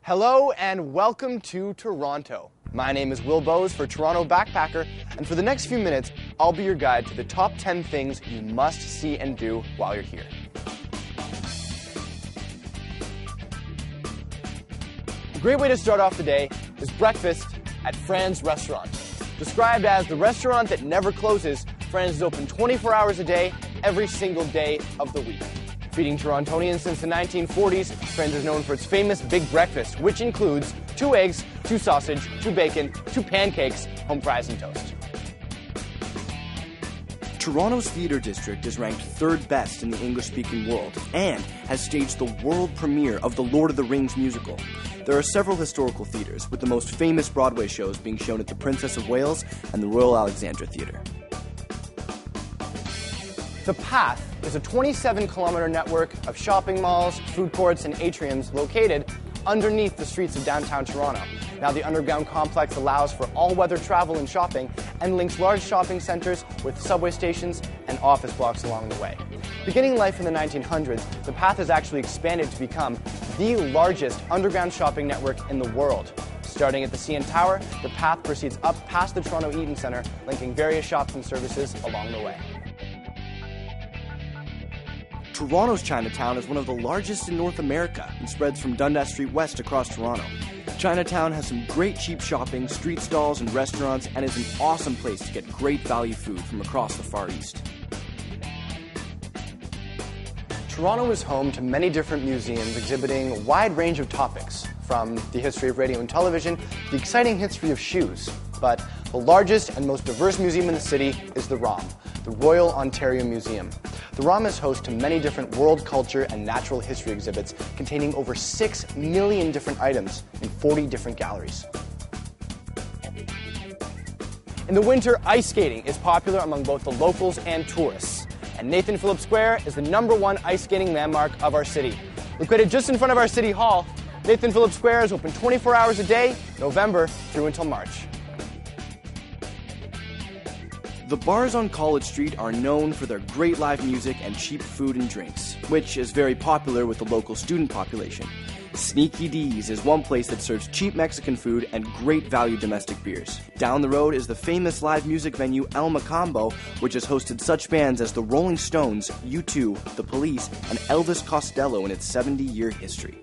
Hello and welcome to Toronto. My name is Will Bowes for Toronto Backpacker, and for the next few minutes, I'll be your guide to the top 10 things you must see and do while you're here. A great way to start off the day is breakfast at Frans restaurant. Described as the restaurant that never closes, Frans is open 24 hours a day, every single day of the week. Feeding Torontonians since the 1940s, Frans is known for its famous big breakfast, which includes 2 eggs, 2 sausage, 2 bacon, 2 pancakes, home fries, and toast. Toronto's theatre district is ranked 3rd best in the English-speaking world and has staged the world premiere of the Lord of the Rings musical. There are several historical theatres, with the most famous Broadway shows being shown at the Princess of Wales and the Royal Alexandra Theatre. The Path is a 27-kilometer network of shopping malls, food courts, and atriums located underneath the streets of downtown Toronto. Now, the underground complex allows for all-weather travel and shopping and links large shopping centers with subway stations and office blocks along the way. Beginning life in the 1900s, the Path has actually expanded to become the largest underground shopping network in the world. Starting at the CN Tower, the Path proceeds up past the Toronto Eaton Centre, linking various shops and services along the way. Toronto's Chinatown is one of the largest in North America and spreads from Dundas Street West across Toronto. Chinatown has some great cheap shopping, street stalls, and restaurants, and is an awesome place to get great value food from across the Far East. Toronto is home to many different museums exhibiting a wide range of topics, from the history of radio and television to the exciting history of shoes. But the largest and most diverse museum in the city is the ROM, the Royal Ontario Museum. The ROM is host to many different world culture and natural history exhibits containing over 6 million different items in 40 different galleries. In the winter, ice skating is popular among both the locals and tourists. And Nathan Phillips Square is the #1 ice skating landmark of our city. Located just in front of our City Hall, Nathan Phillips Square is open 24 hours a day, November through until March. The bars on College Street are known for their great live music and cheap food and drinks, which is very popular with the local student population. Sneaky D's is one place that serves cheap Mexican food and great value domestic beers. Down the road is the famous live music venue El Macambo, which has hosted such bands as the Rolling Stones, U2, The Police, and Elvis Costello in its 70-year history.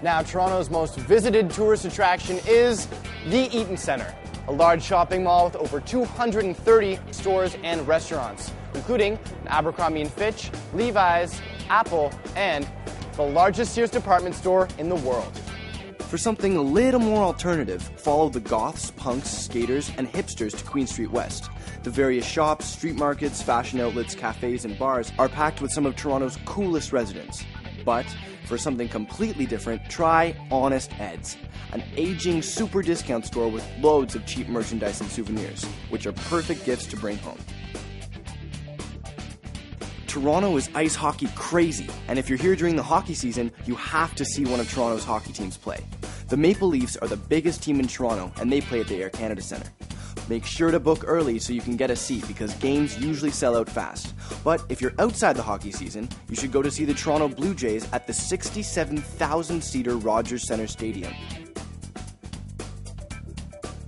Now, Toronto's most visited tourist attraction is the Eaton Centre, a large shopping mall with over 230 stores and restaurants, including an Abercrombie & Fitch, Levi's, Apple, and the largest Sears department store in the world. For something a little more alternative, follow the goths, punks, skaters, and hipsters to Queen Street West. The various shops, street markets, fashion outlets, cafes, and bars are packed with some of Toronto's coolest residents. But for something completely different, try Honest Ed's, an aging super discount store with loads of cheap merchandise and souvenirs, which are perfect gifts to bring home. Toronto is ice hockey crazy, and if you're here during the hockey season, you have to see one of Toronto's hockey teams play. The Maple Leafs are the biggest team in Toronto, and they play at the Air Canada Centre. Make sure to book early so you can get a seat because games usually sell out fast. But if you're outside the hockey season, you should go to see the Toronto Blue Jays at the 67,000-seater Rogers Centre Stadium.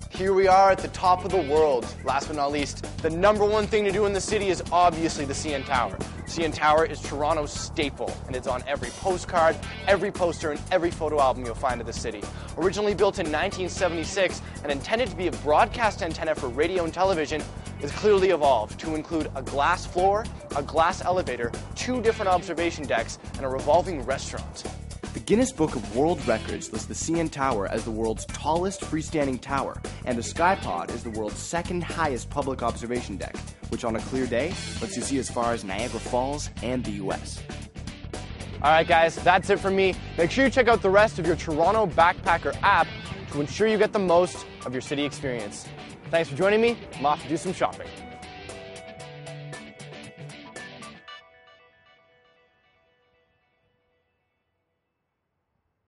Here we are at the top of the world. Last but not least, the #1 thing to do in the city is obviously the CN Tower. CN Tower is Toronto's staple, and it's on every postcard, every poster, and every photo album you'll find of the city. Originally built in 1976 and intended to be a broadcast antenna for radio and television, it's clearly evolved to include a glass floor, a glass elevator, 2 different observation decks, and a revolving restaurant. The Guinness Book of World Records lists the CN Tower as the world's tallest freestanding tower, and the Sky Pod is the world's 2nd highest public observation deck, which on a clear day lets you see as far as Niagara Falls and the US. Alright guys, that's it from me. Make sure you check out the rest of your Toronto Backpacker app to ensure you get the most of your city experience. Thanks for joining me. I'm off to do some shopping.